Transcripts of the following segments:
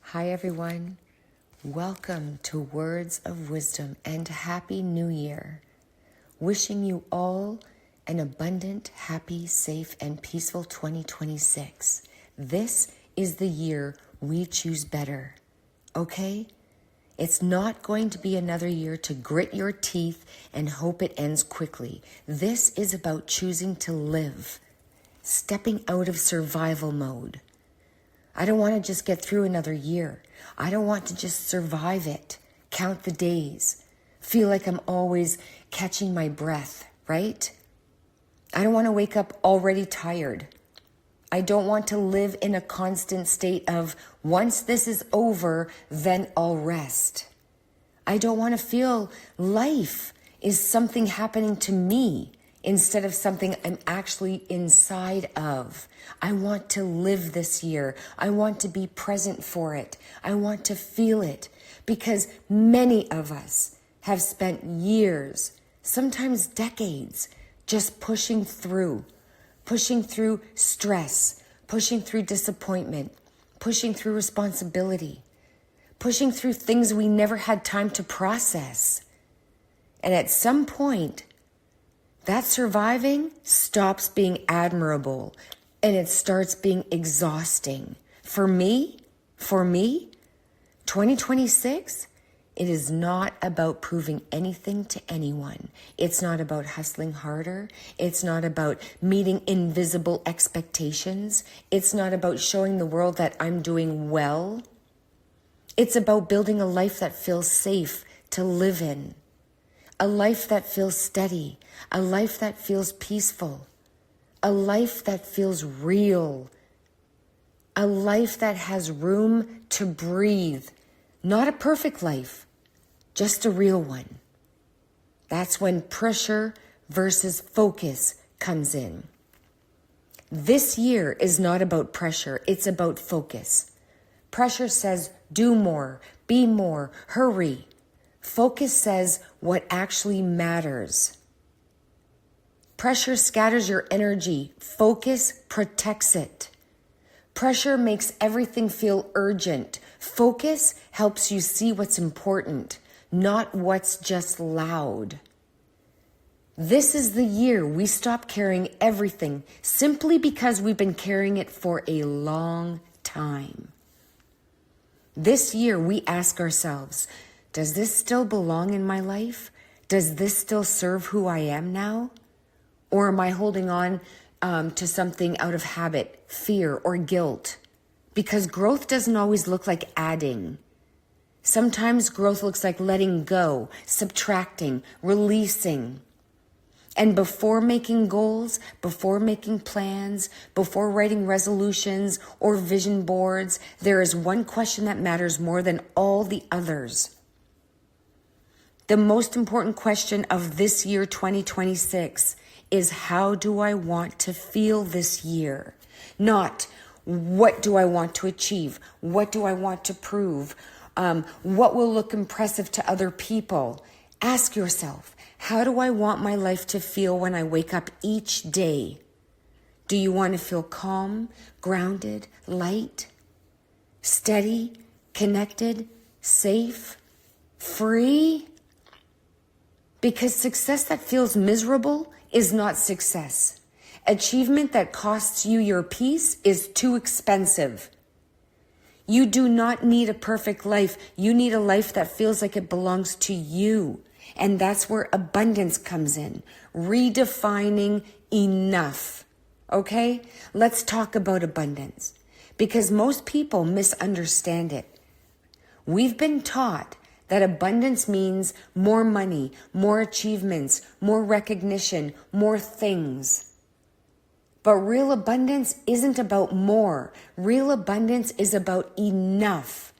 Hi, everyone. Welcome to Words of Wisdom and Happy New Year. Wishing you all an abundant, happy, safe, and peaceful 2026. This is the year we choose better. Okay? It's not going to be another year to grit your teeth and hope it ends quickly. This is about choosing to live, stepping out of survival mode. I don't want to just get through another year. I don't want to just survive it, count the days, feel like I'm always catching my breath, right? I don't want to wake up already tired. I don't want to live in a constant state of, once this is over, then I'll rest. I don't want to feel life is something happening to me instead of something I'm actually inside of. I want to live this year. I want to be present for it. I want to feel it because many of us have spent years, sometimes decades, just pushing through stress, pushing through disappointment, pushing through responsibility, pushing through things we never had time to process. And at some point, that surviving stops being admirable and it starts being exhausting. For me, 2026, it is not about proving anything to anyone. It's not about hustling harder. It's not about meeting invisible expectations. It's not about showing the world that I'm doing well. It's about building a life that feels safe to live in. A life that feels steady, a life that feels peaceful, a life that feels real, a life that has room to breathe. Not a perfect life, just a real one. That's when pressure versus focus comes in. This year is not about pressure, it's about focus. Pressure says, do more, be more, hurry. Focus says what actually matters. Pressure scatters your energy. Focus protects it. Pressure makes everything feel urgent. Focus helps you see what's important, not what's just loud. This is the year we stop carrying everything simply because we've been carrying it for a long time. This year we ask ourselves, does this still belong in my life? Does this still serve who I am now? Or am I holding on to something out of habit, fear, or guilt? Because growth doesn't always look like adding. Sometimes growth looks like letting go, subtracting, releasing. And before making goals, before making plans, before writing resolutions or vision boards, there is one question that matters more than all the others. The most important question of this year, 2026, is how do I want to feel this year? Not what do I want to achieve? What do I want to prove? What will look impressive to other people? Ask yourself, how do I want my life to feel when I wake up each day? Do you want to feel calm, grounded, light, steady, connected, safe, free? Because success that feels miserable is not success. Achievement that costs you your peace is too expensive. You do not need a perfect life. You need a life that feels like it belongs to you. And that's where abundance comes in. Redefining enough. Okay? Let's talk about abundance. Because most people misunderstand it. We've been taught that abundance means more money, more achievements, more recognition, more things. But real abundance isn't about more. Real abundance is about enough.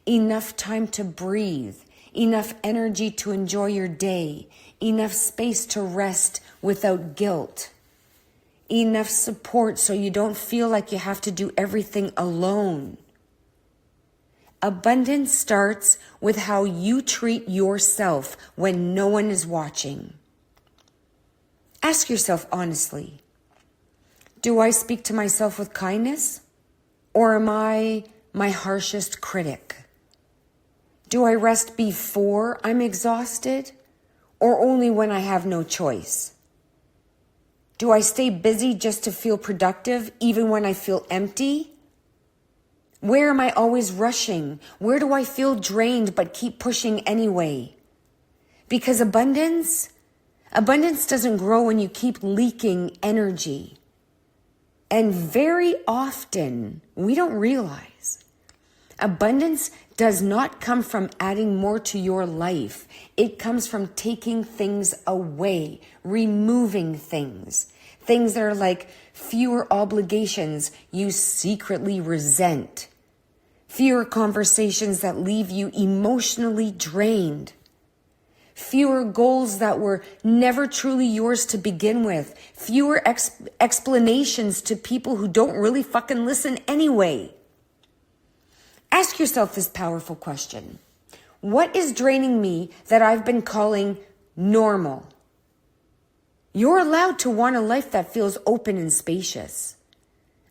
Enough time to breathe. Enough energy to enjoy your day. Enough space to rest without guilt. Enough support so you don't feel like you have to do everything alone. Abundance starts with how you treat yourself when no one is watching. Ask yourself honestly, do I speak to myself with kindness? Or am I my harshest critic? Do I rest before I'm exhausted, or only when I have no choice? Do I stay busy just to feel productive even when I feel empty? Where am I always rushing? Where do I feel drained but keep pushing anyway? Because abundance doesn't grow when you keep leaking energy. And very often, we don't realize, abundance does not come from adding more to your life. It comes from taking things away, removing things. Things that are like fewer obligations you secretly resent. Fewer conversations that leave you emotionally drained. Fewer goals that were never truly yours to begin with. Fewer explanations to people who don't really fucking listen anyway. Ask yourself this powerful question. What is draining me that I've been calling normal? You're allowed to want a life that feels open and spacious.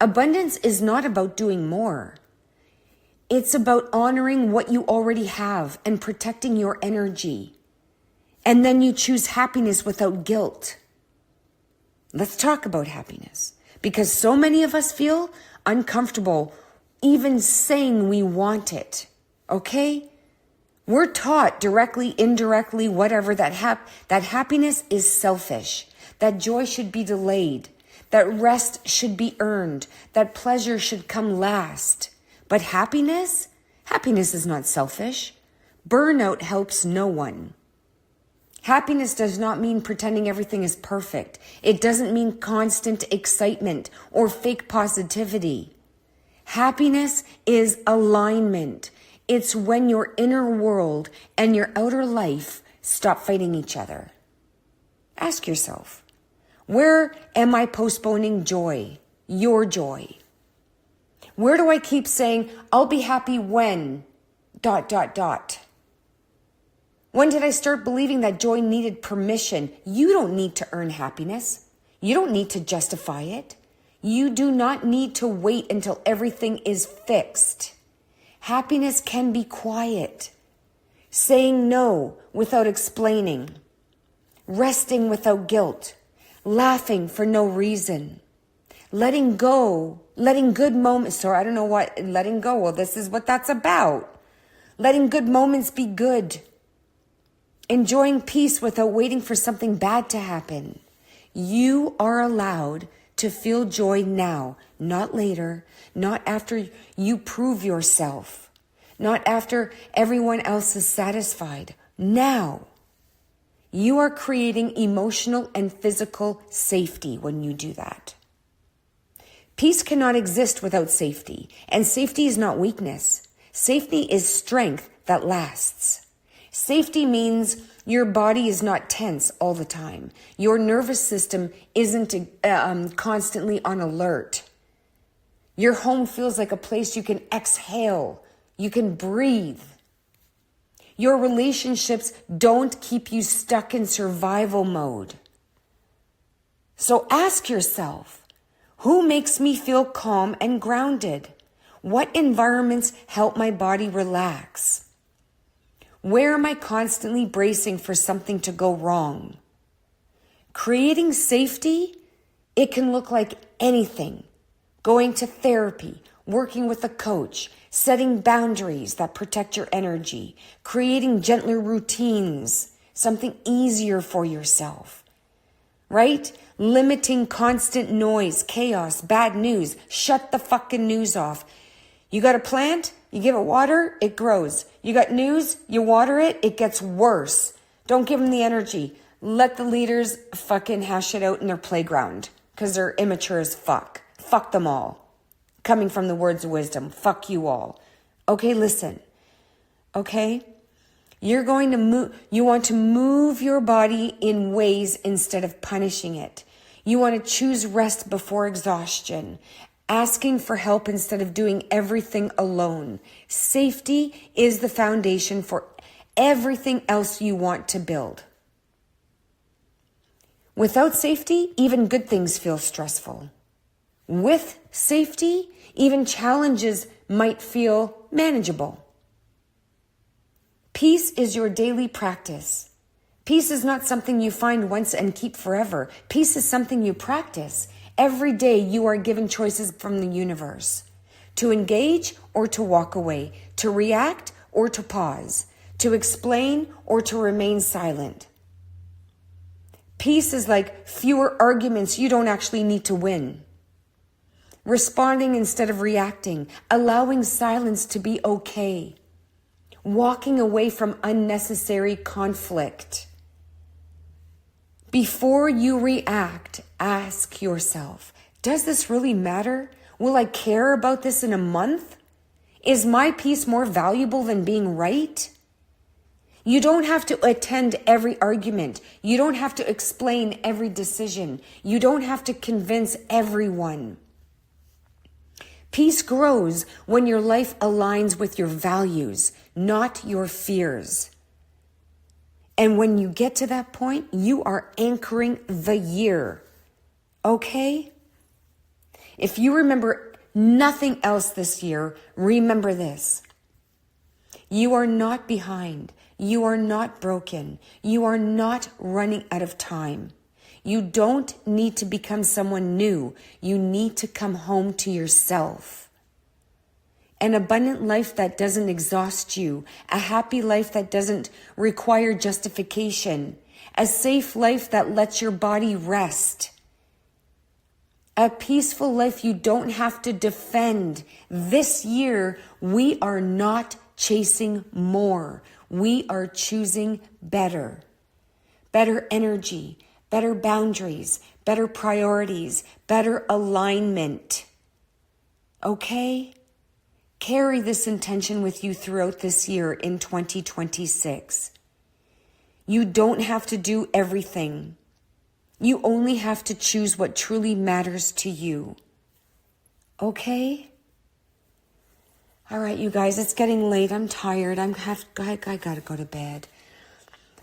Abundance is not about doing more. It's about honoring what you already have and protecting your energy. And then you choose happiness without guilt. Let's talk about happiness, because so many of us feel uncomfortable even saying we want it, okay? We're taught directly, indirectly, whatever, that happiness is selfish, that joy should be delayed, that rest should be earned, that pleasure should come last. But happiness is not selfish. Burnout helps no one. Happiness does not mean pretending everything is perfect. It doesn't mean constant excitement or fake positivity. Happiness is alignment. It's when your inner world and your outer life stop fighting each other. Ask yourself, where am I postponing joy, your joy? Where do I keep saying, I'll be happy when, ... When did I start believing that joy needed permission? You don't need to earn happiness. You don't need to justify it. You do not need to wait until everything is fixed. Happiness can be quiet. Saying no without explaining. Resting without guilt. Laughing for no reason. Letting go. Letting good moments, or I don't know what, letting go. Well, this is what that's about. Letting good moments be good. Enjoying peace without waiting for something bad to happen. You are allowed to feel joy now, not later, not after you prove yourself, not after everyone else is satisfied. Now, you are creating emotional and physical safety when you do that. Peace cannot exist without safety, and safety is not weakness. Safety is strength that lasts. Safety means your body is not tense all the time. Your nervous system isn't constantly on alert. Your home feels like a place you can exhale. You can breathe. Your relationships don't keep you stuck in survival mode. So ask yourself, who makes me feel calm and grounded? What environments help my body relax? Where am I constantly bracing for something to go wrong? Creating safety, it can look like anything. Going to therapy, working with a coach, setting boundaries that protect your energy, creating gentler routines, something easier for yourself, right? Limiting constant noise, chaos, bad news. Shut the fucking news off. You got a plant? You give it water, it grows. You got news, you water it, it gets worse. Don't give them the energy. Let the leaders fucking hash it out in their playground because they're immature as fuck. Fuck them all. Coming from the words of wisdom, fuck you all. Okay, listen. Okay? You want to move your body in ways instead of punishing it. You want to choose rest before exhaustion. Asking for help instead of doing everything alone. Safety is the foundation for everything else you want to build. Without safety, even good things feel stressful. With safety, even challenges might feel manageable. Peace is your daily practice. Peace is not something you find once and keep forever. Peace is something you practice. Every day you are given choices from the universe to engage or to walk away, to react or to pause, to explain or to remain silent. Peace is like fewer arguments you don't actually need to win. Responding instead of reacting, allowing silence to be okay, walking away from unnecessary conflict. Before you react, ask yourself, does this really matter? Will I care about this in a month? Is my peace more valuable than being right? You don't have to attend every argument. You don't have to explain every decision. You don't have to convince everyone. Peace grows when your life aligns with your values, not your fears. And when you get to that point, you are anchoring the year. Okay? If you remember nothing else this year, remember this. You are not behind. You are not broken. You are not running out of time. You don't need to become someone new. You need to come home to yourself. An abundant life that doesn't exhaust you. A happy life that doesn't require justification. A safe life that lets your body rest. A peaceful life you don't have to defend. This year, we are not chasing more. We are choosing better. Better energy, better boundaries, better priorities, better alignment. Okay? Carry this intention with you throughout this year in 2026. You don't have to do everything. You only have to choose what truly matters to you. Okay? All right, you guys, it's getting late. I'm tired. I gotta go to bed.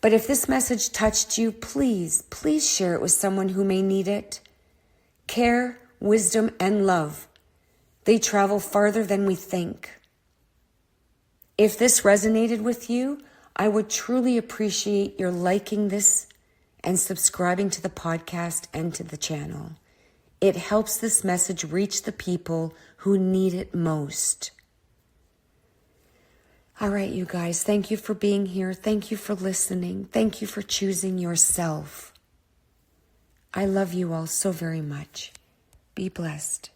But if this message touched you, please share it with someone who may need it. Care, wisdom, and love. They travel farther than we think. If this resonated with you, I would truly appreciate your liking this and subscribing to the podcast and to the channel. It helps this message reach the people who need it most. All right, you guys, thank you for being here. Thank you for listening. Thank you for choosing yourself. I love you all so very much. Be blessed.